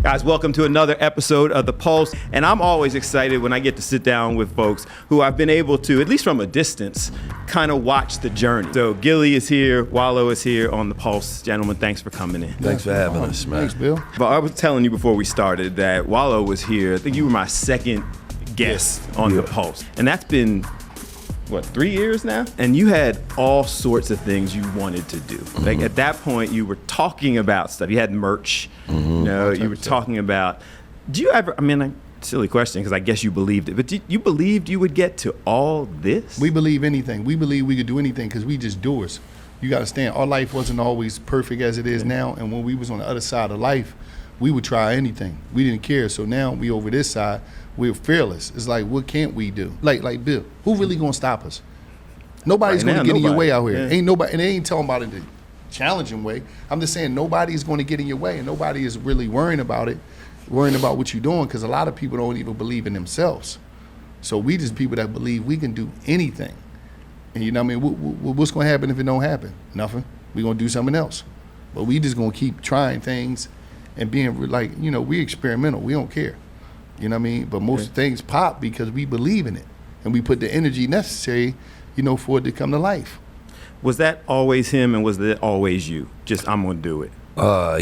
Guys, welcome to another episode of The Pulse. And I'm always excited when I get to sit down with folks who I've been able to, at least from a distance, kind of watch the journey. So Gillie is here, Wallo is here on The Pulse. Gentlemen, thanks for coming in. Thanks for having us, man. Thanks, Bill. But I was telling you before we started that Wallo was here. I think you were my second guest on The Pulse. And that's been, what, 3 years now? And you had all sorts of things you wanted to do. Like at that point, you were talking about stuff. You had merch. You know, you were talking about. Do you ever? I mean, silly question because I guess you believed it. But you believed you would get to all this? We believe anything. We believe we could do anything because we just doers. You got to stand. Our life wasn't always perfect as it is now. And when we was on the other side of life, we would try anything. We didn't care. So now we over this side. We're fearless. It's like, what can't we do? Like Bill, who really gonna stop us? Nobody's gonna get in your way out here. Ain't nobody, and they ain't talking about it the challenging way. I'm just saying nobody's gonna get in your way, and nobody is really worrying about it, worrying about what you're doing, because a lot of people don't even believe in themselves. So we just people that believe we can do anything. And you know what I mean? What's gonna happen if it don't happen? Nothing. We gonna do something else. But we just gonna keep trying things and being like, you know, we experimental. We don't care. You know what I mean? But most things pop because we believe in it and we put the energy necessary, you know, for it to come to life. Was that always him and was that always you? Just, I'm going to do it.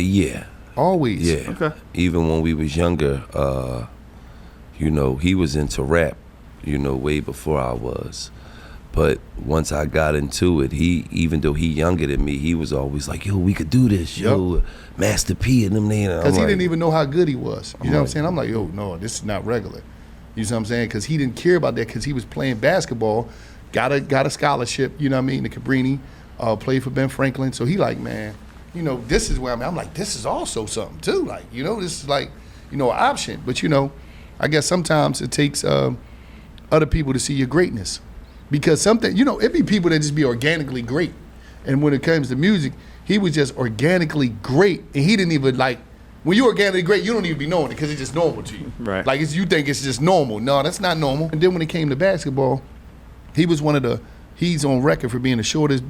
Yeah. Always. Yeah. Okay. Even when we was younger, you know, he was into rap, you know, way before I was. But once I got into it, even though he younger than me, he was always like, yo, we could do this, yo, Master P and them there. Because he didn't even know how good he was. You know what I'm saying? I'm like, yo, no, this is not regular. You know what I'm saying? Because he didn't care about that because he was playing basketball, got a scholarship, you know what I mean, to Cabrini, played for Ben Franklin. So he like, man, you know, this is where I'm at. I'm like, this is also something too. Like, you know, this is like, you know, an option. But, you know, I guess sometimes it takes other people to see your greatness. Because something, you know, it be people that just be organically great. And when it comes to music, he was just organically great. And he didn't even like, when you're organically great, you don't even be knowing it because it's just normal to you. Right. Like you think it's just normal. No, that's not normal. And then when it came to basketball, he was he's on record for being the shortest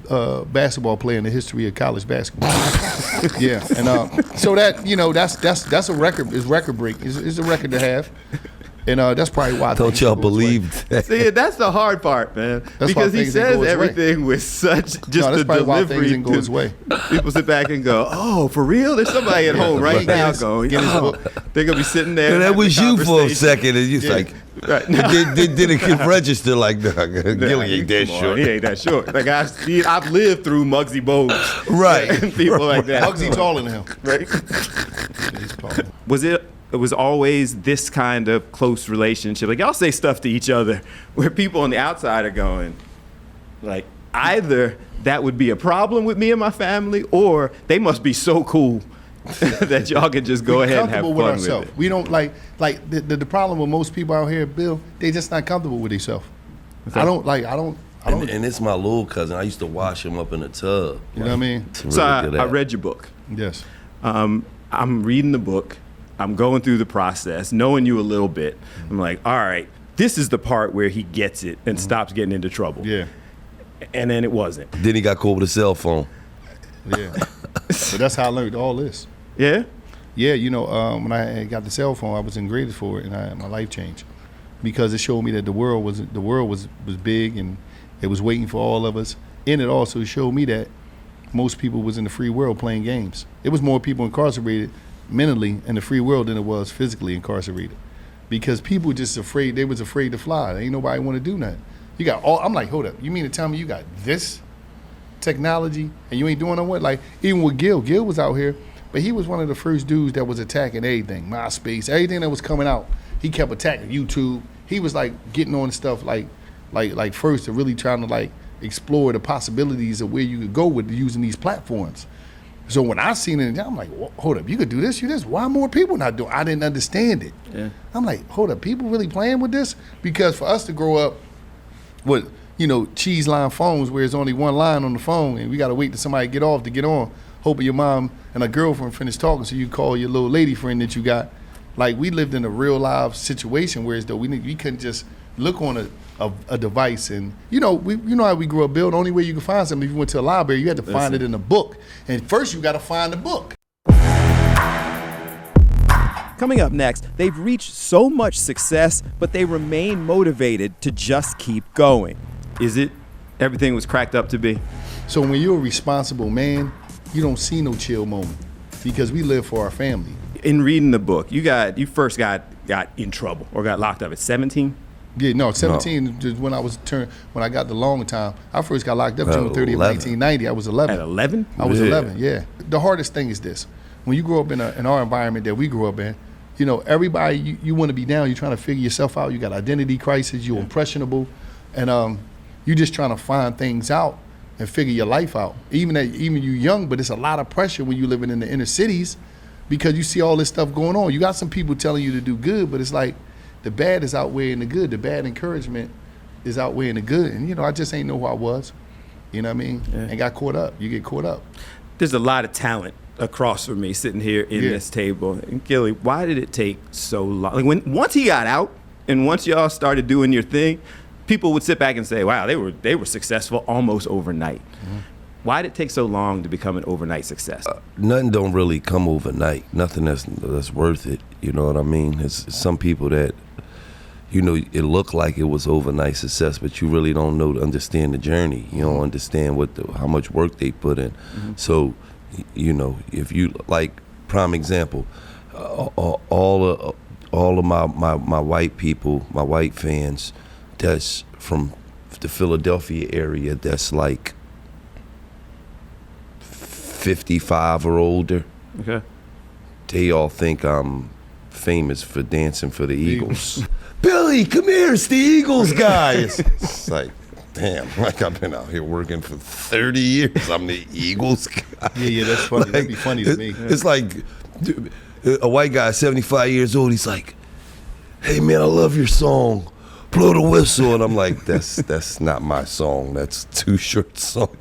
basketball player in the history of college basketball. Yeah. And so that, you know, that's a record, it's record break. It's a record to have. And that's probably why. Don't y'all believe that? See, that's the hard part, man. That's because he says everything with such just the delivery. Go his way. People sit back and go, "Oh, for real? There's somebody at home right now going, oh. They're gonna be sitting there." And that was you for a second, and you're like, right. did it register like, nah, Gillie ain't that short. He ain't that short. Like I've lived through Muggsy Bogues, right? And people like that. Muggsy taller than him, right? He's taller. It was always this kind of close relationship. Like y'all say stuff to each other where people on the outside are going, like, either that would be a problem with me and my family, or they must be so cool that y'all can just go ahead and have fun with it. We don't like the problem with most people out here, Bill, they just not comfortable with themselves. I don't. And it's my little cousin. I used to wash him up in a tub. You know what I mean? So I read your book. Yes. I'm reading the book. I'm going through the process, knowing you a little bit. I'm like, all right, this is the part where he gets it and stops getting into trouble. Yeah. And then it wasn't. Then he got caught with a cell phone. Yeah. But that's how I learned all this. Yeah? Yeah, you know, when I got the cell phone, I was in graded for it, and my life changed because it showed me that the world was big and it was waiting for all of us. And it also showed me that most people was in the free world playing games. It was more people incarcerated mentally in the free world than it was physically incarcerated, because people just afraid. They was afraid to fly. Ain't nobody want to do nothing. You got all. I'm like, hold up. You mean to tell me you got this technology and you ain't doing no what? Like even with Gil was out here, but he was one of the first dudes that was attacking everything, MySpace, everything that was coming out. He kept attacking YouTube. He was like getting on stuff like first to really trying to like explore the possibilities of where you could go with using these platforms. So when I seen it, I'm like, hold up, you could do this, why more people not doing it? I didn't understand it. Yeah. I'm like, hold up, people really playing with this? Because for us to grow up with, you know, cheese line phones where there's only one line on the phone and we got to wait till somebody get off to get on, hoping your mom and a girlfriend finish talking so you call your little lady friend that you got. Like we lived in a real live situation where as though we couldn't just look on a device and you know how we grew up, Bill. The only way you could find something if you went to a library, you had to find it in a book. And first you got to find the book. Coming up next, they've reached so much success, but they remain motivated to just keep going. Is it everything was cracked up to be? So when you're a responsible man, you don't see no chill moment because we live for our family. In reading the book, you first got in trouble or got locked up at 17? Yeah, no, 17 is when I got the long time. I first got locked up June 30th, 1990. I was 11. At 11? I was 11, yeah. The hardest thing is this. When you grow up in our environment that we grew up in, you know, everybody, you want to be down. You're trying to figure yourself out. You got identity crisis. You're impressionable. And you're just trying to find things out and figure your life out. Even you're young, but it's a lot of pressure when you're living in the inner cities because you see all this stuff going on. You got some people telling you to do good, but it's like the bad is outweighing the good. The bad encouragement is outweighing the good. And, you know, I just ain't know who I was. You know what I mean? Yeah. And got caught up. You get caught up. There's a lot of talent across from me sitting here in this table. And Gillie, why did it take so long? Like once he got out and once y'all started doing your thing, people would sit back and say, wow, they were successful almost overnight. Mm-hmm. Why did it take so long to become an overnight success? Nothing don't really come overnight. Nothing that's worth it. You know what I mean? It's some people that, you know, it looked like it was overnight success, but you really don't understand the journey. You don't understand how much work they put in. Mm-hmm. So, you know, if you like, prime example, all of my white people, my white fans, that's from the Philadelphia area, that's like 55 or older. Okay. They all think I'm famous for dancing for the Eagles. Billy, come here, it's the Eagles guy. It's like, damn, like I've been out here working for 30 years. I'm the Eagles guy. Yeah, that's funny. Like, that'd be funny to me. It's like a white guy, 75 years old, he's like, hey man, I love your song. Blow the whistle. And I'm like, that's not my song. That's Too Short song.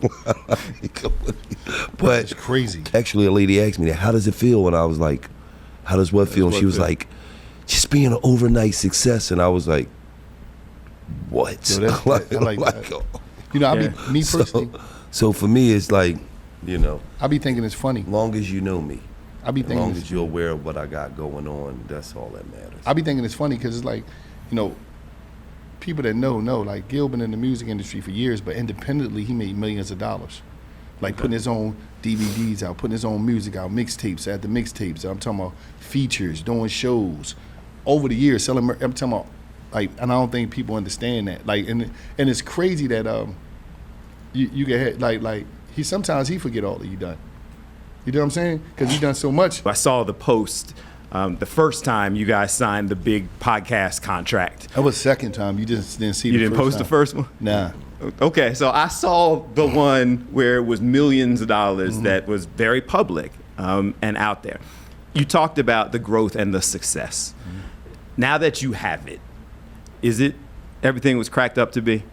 But it's crazy. Actually, a lady asked me that, how does it feel? And I was like, how does what feel? And she was like, just being an overnight success. And I was like, what? Yo, I like that. You know, me personally. So for me, it's like, you know, I be thinking it's funny. Long as you know me. I be thinking as long as you're aware of what I got going on, that's all that matters. I be thinking it's funny because it's like, you know, people that know, like Gil been in the music industry for years, but independently he made millions of dollars. Like putting his own DVDs out, putting his own music out, mixtapes after mixtapes. I'm talking about features, doing shows. Over the years, selling, I'm talking about, like, and I don't think people understand that. Like, and it's crazy that you get like sometimes he forget all that you done. You know what I'm saying? Because you done so much. I saw the post the first time you guys signed the big podcast contract. That was the second time. You just didn't see you the didn't first post time. The first one? Nah. Okay, so I saw the one where it was millions of dollars that was very public and out there. You talked about the growth and the success. Now that you have it, is it everything was cracked up to be?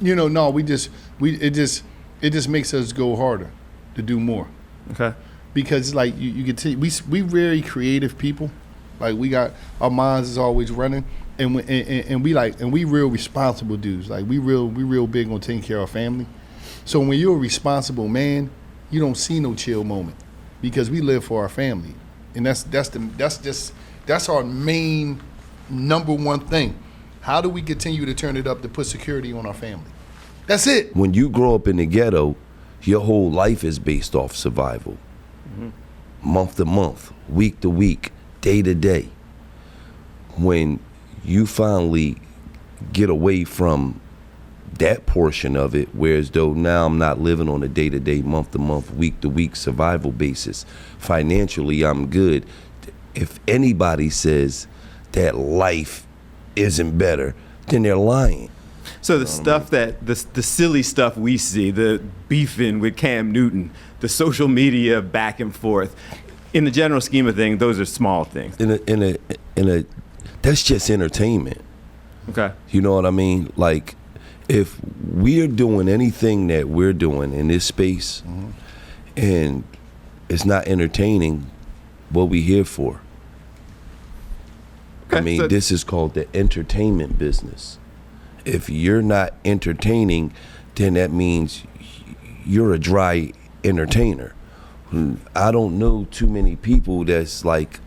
You know, no, it just makes us go harder to do more. Okay. Because like you can tell, we very creative people. Like we got our minds is always running, and we real responsible dudes. Like we real big on taking care of our family. So when you're a responsible man, you don't see no chill moment because we live for our family, and that's our main number one thing. How do we continue to turn it up to put security on our family? That's it. When you grow up in the ghetto, your whole life is based off survival. Month to month, week to week, day to day. When you finally get away from that portion of it, whereas though now I'm not living on a day-to-day, month-to-month, week-to-week survival basis, financially I'm good. If anybody says that life isn't better, then they're lying. So the stuff that, the silly stuff we see, the beefing with Cam Newton, the social media back and forth, in the general scheme of things, those are small things. In a, that's just entertainment. Okay. You know what I mean? Like, if we're doing anything that we're doing in this space, and it's not entertaining, what we here for? Okay, I mean, this is called the entertainment business. If you're not entertaining, then that means you're a dry entertainer. I don't know too many people that's like,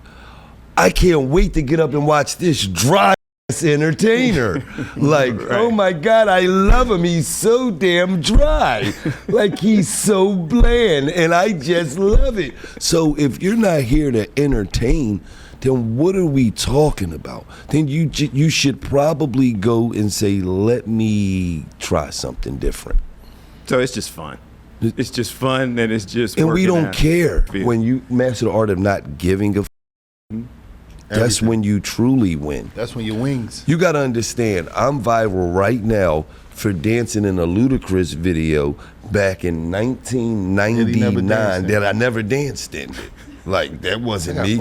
I can't wait to get up and watch this dry entertainer. Like, oh my God, I love him. He's so damn dry. Like, he's so bland, and I just love it. So if you're not here to entertain, then what are we talking about? Then you should probably go and say, let me try something different. So it's just fun. It's just fun, and it's just and we don't out. care when you master the art of not giving a That's when you truly win. That's when your wings. You got to understand, I'm viral right now for dancing in a Ludacris video back in 1999 that I never danced in. Like, that wasn't me.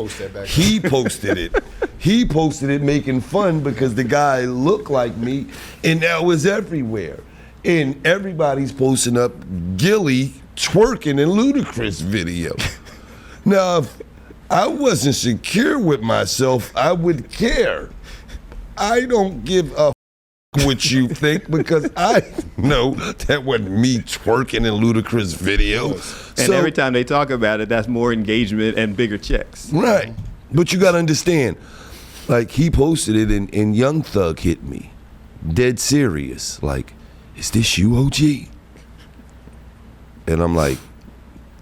He posted it. He posted it making fun because the guy looked like me, and that was everywhere. And everybody's posting up Gillie twerking in Ludacris video. Now, if I wasn't secure with myself, I would care. I don't give a what you think because I know that wasn't me twerking in Ludacris video. And every time they talk about it, that's more engagement and bigger checks. Right. But you got to understand, like, he posted it and Young Thug hit me. Dead serious. Like, is this you, OG? And I'm like,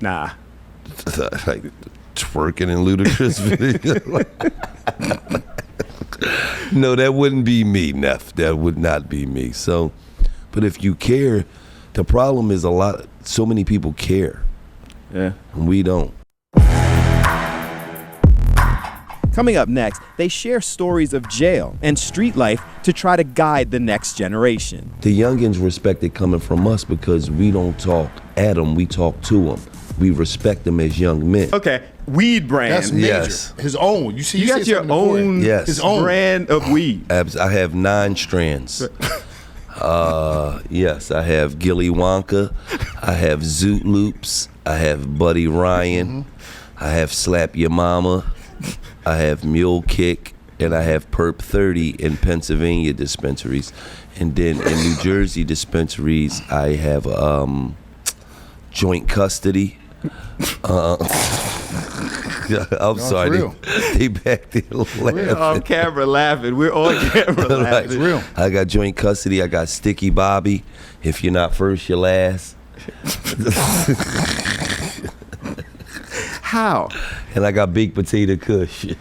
nah. Like, twerking in Ludacris video. No, that wouldn't be me, Neff. That would not be me. So, but if you care, the problem is so many people care. Yeah. And we don't. Coming up next, they share stories of jail and street life to try to guide the next generation. The youngins respect it coming from us because we don't talk at them, we talk to them. We respect them as young men. Okay, weed brand. That's major. Yes. His own. You see, You got your own Yes. brand of weed. I have 9 strands. Yes, I have Gillie Wonka. I have Zoot Loops. I have Buddy Ryan. I have Slap Your Mama. I have Mule Kick. And I have Perp 30 in Pennsylvania dispensaries. And then in New Jersey dispensaries, I have Joint Custody. I'm sorry. They back there laughing. We're on camera laughing. We're on camera laughing. Right. It's real. I got Joint Custody. I got Sticky Bobby. If you're not first, you're last. How? And I got Big Potato Kush.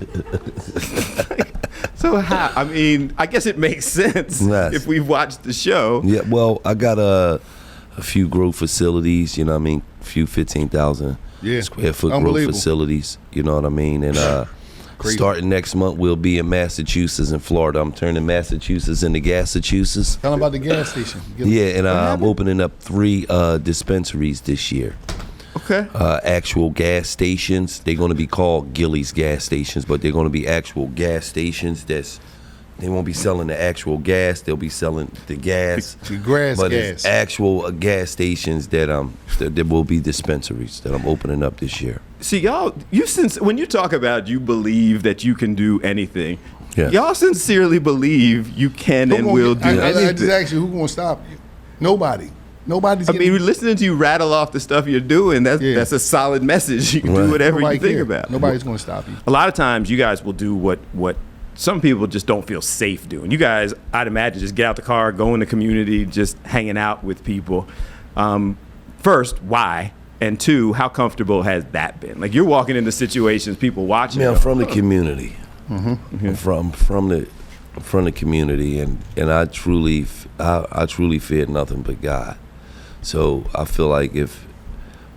So how? I mean, I guess it makes sense if we've watched the show. Yeah, well, I got a few grow facilities, you know what I mean? A few 15,000 square foot grow facilities, you know what I mean? And starting next month, we'll be in Massachusetts and Florida. I'm turning Massachusetts into Gassachusetts. Tell them about the gas station. Yeah, and I'm opening up 3 dispensaries this year. Okay. Actual gas stations. They're going to be called Gillie's gas stations, but they're going to be actual gas stations. They won't be selling the actual gas. They'll be selling the gas. The grass but gas. It's actual gas stations that will be dispensaries that I'm opening up this year. See, y'all, when you talk about you believe that you can do anything, y'all sincerely believe you can and will do anything. I just asked you, who's going to stop you? Nobody. Nobody's. I mean, listening to you rattle off the stuff you're doing, that's a solid message. You can do whatever you think about. Nobody's going to stop you. A lot of times, you guys will do what some people just don't feel safe doing. You guys, I'd imagine, just get out the car, go in the community, just hanging out with people. First, why? And 2, how comfortable has that been? Like, you're walking into situations, people watching. Man, I'm from the community. From the community, and I truly fear nothing but God. So I feel like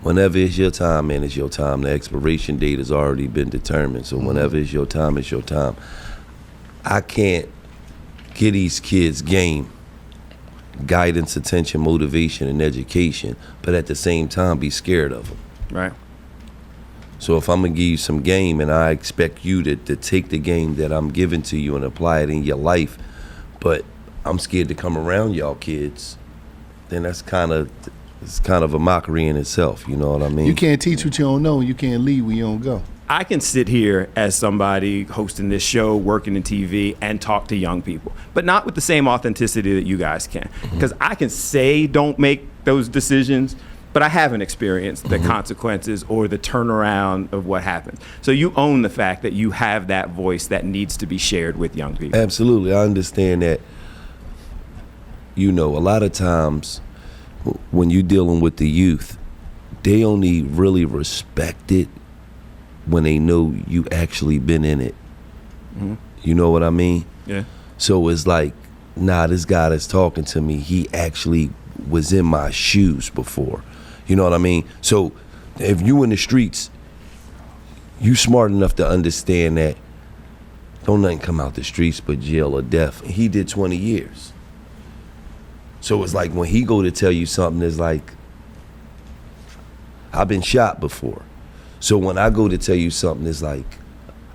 whenever it's your time, man, it's your time. The expiration date has already been determined. So whenever it's your time, it's your time. I can't get these kids game, guidance, attention, motivation, and education, but at the same time be scared of them. Right. So if I'm gonna give you some game and I expect you to take the game that I'm giving to you and apply it in your life, but I'm scared to come around y'all kids, then it's kind of a mockery in itself. You know what I mean? You can't teach what you don't know. You can't lead where you don't go. I can sit here as somebody hosting this show, working in TV, and talk to young people, but not with the same authenticity that you guys can. Because I can say don't make those decisions, but but I haven't experienced the consequences or the turnaround of what happens. So you own the fact that you have that voice that needs to be shared with young people. Absolutely. I understand that, a lot of times when you're dealing with the youth, they only really respect it when they know you actually been in it. Mm-hmm. You know what I mean? Yeah. So it's like, nah, this guy that's talking to me, he actually was in my shoes before. You know what I mean? So if you in the streets, you smart enough to understand that don't nothing come out the streets but jail or death. He did 20 years. So it's like when he go to tell you something, it's like, I've been shot before. So when I go to tell you something, it's like,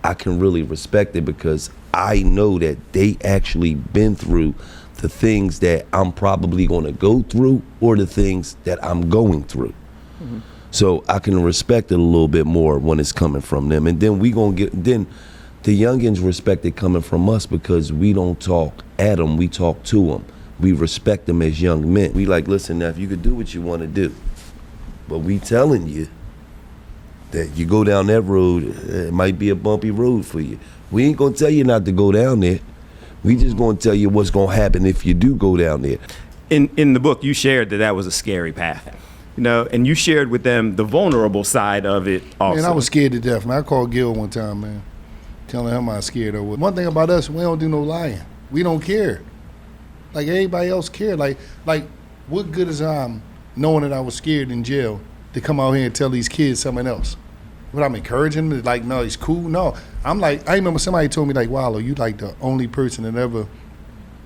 I can really respect it because I know that they actually been through the things that I'm probably going to go through or the things that I'm going through. Mm-hmm. So I can respect it a little bit more when it's coming from them. And then then the youngins respect it coming from us because we don't talk at them, we talk to them. We respect them as young men. We like, listen, now if you could do what you want to do, but we telling you that you go down that road, it might be a bumpy road for you. We ain't gonna tell you not to go down there. We just gonna tell you what's gonna happen if you do go down there. In the book, you shared that was a scary path, and you shared with them the vulnerable side of it also. Man, I was scared to death, man. I called Gil one time, man, telling him I was scared of it. One thing about us, we don't do no lying. We don't care. Like everybody else cared. Like what good is knowing that I was scared in jail to come out here and tell these kids something else? But I'm encouraging them, like, no, he's cool. No, I'm like, I remember somebody told me, like, Wallo, you like the only person that ever,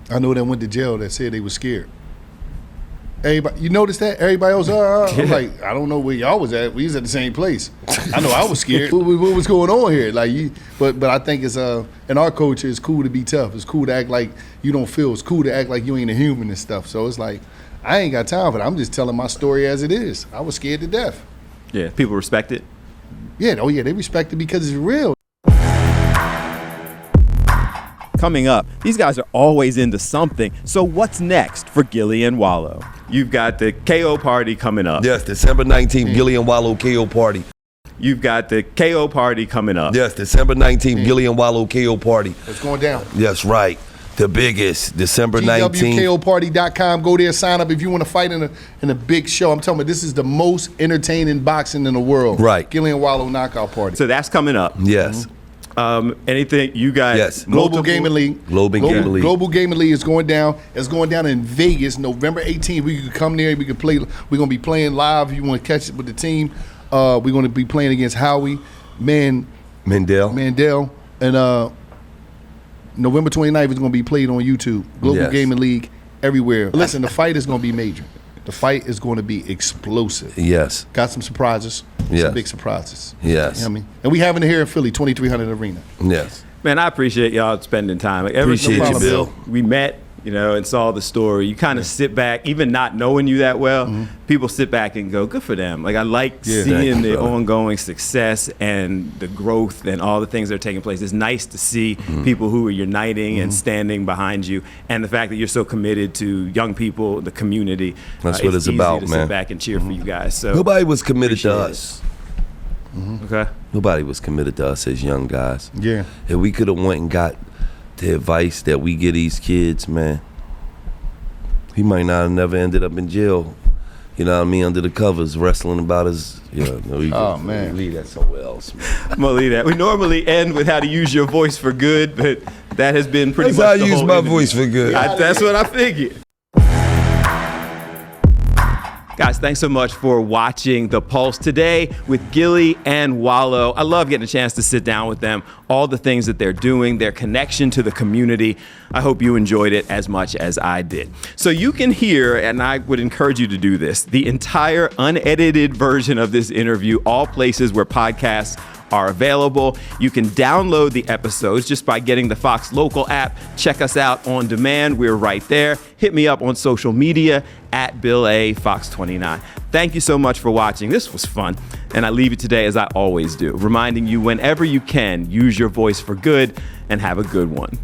I know that went to jail that said they was scared. Everybody, you notice that? Everybody else, I'm like, I don't know where y'all was at. We was at the same place. I know I was scared. what was going on here? Like, but I think it's, in our culture, it's cool to be tough. It's cool to act like you don't feel. It's cool to act like you ain't a human and stuff. So it's like, I ain't got time for that. I'm just telling my story as it is. I was scared to death. Yeah, people respect it. Yeah, they respect it because it's real. Coming up, these guys are always into something. So what's next for Gillie and Wallo? You've got the KO party coming up. Yes, December 19th, Gillie and Wallo KO party. You've got the KO party coming up. Yes, December 19th, Gillie and Wallo KO party. It's going down. Yes, right. The biggest, December 19th. GWKOparty.com. Go there, sign up if you want to fight in a big show. I'm telling you, this is the most entertaining boxing in the world. Right. Gillie and Wallo knockout party. So that's coming up. Yes. Anything you got? Yes. Global Gaming League. Global Gaming League is going down. It's going down in Vegas, November 18th. We can come there. We can play. We're going to be playing live. If you want to catch it with the team, we're going to be playing against Howie, Mandel, and November 29th is going to be played on YouTube. Global Gaming League everywhere. Listen, the fight is going to be major. The fight is going to be explosive. Yes. Got some surprises. Yes. Some big surprises. Yes. You know what I mean? And we having it here in Philly, 2300 Arena. Yes. Man, I appreciate y'all spending time. Appreciate you, Bill. We met, and saw the story. You kind of sit back, even not knowing you that well, people sit back and go, good for them. Like, I like seeing the ongoing success and the growth and all the things that are taking place. It's nice to see people who are uniting and standing behind you, and the fact that you're so committed to young people, the community. That's what it's about, to man. Sit back and cheer for you guys. So nobody was committed to us. Okay. Nobody was committed to us as young guys. Yeah. If we could have went and got the advice that we give these kids, man, he might not have never ended up in jail. You know what I mean? Under the covers, wrestling about his. Man, leave that somewhere else, man. I'm gonna leave that. We normally end with how to use your voice for good, but that has been pretty much. That's how the I use whole my interview. voice for good. That's what I figured. Guys, thanks so much for watching The Pulse today with Gillie and Wallo. I love getting a chance to sit down with them, all the things that they're doing, their connection to the community. I hope you enjoyed it as much as I did. So you can hear, and I would encourage you to do this, the entire unedited version of this interview, all places where podcasts are available. You can download the episodes just by getting the Fox Local app. Check us out on demand. We're right there. Hit me up on social media at Bill A. Fox 29. Thank you so much for watching. This was fun. And I leave you today as I always do, reminding you whenever you can, use your voice for good and have a good one.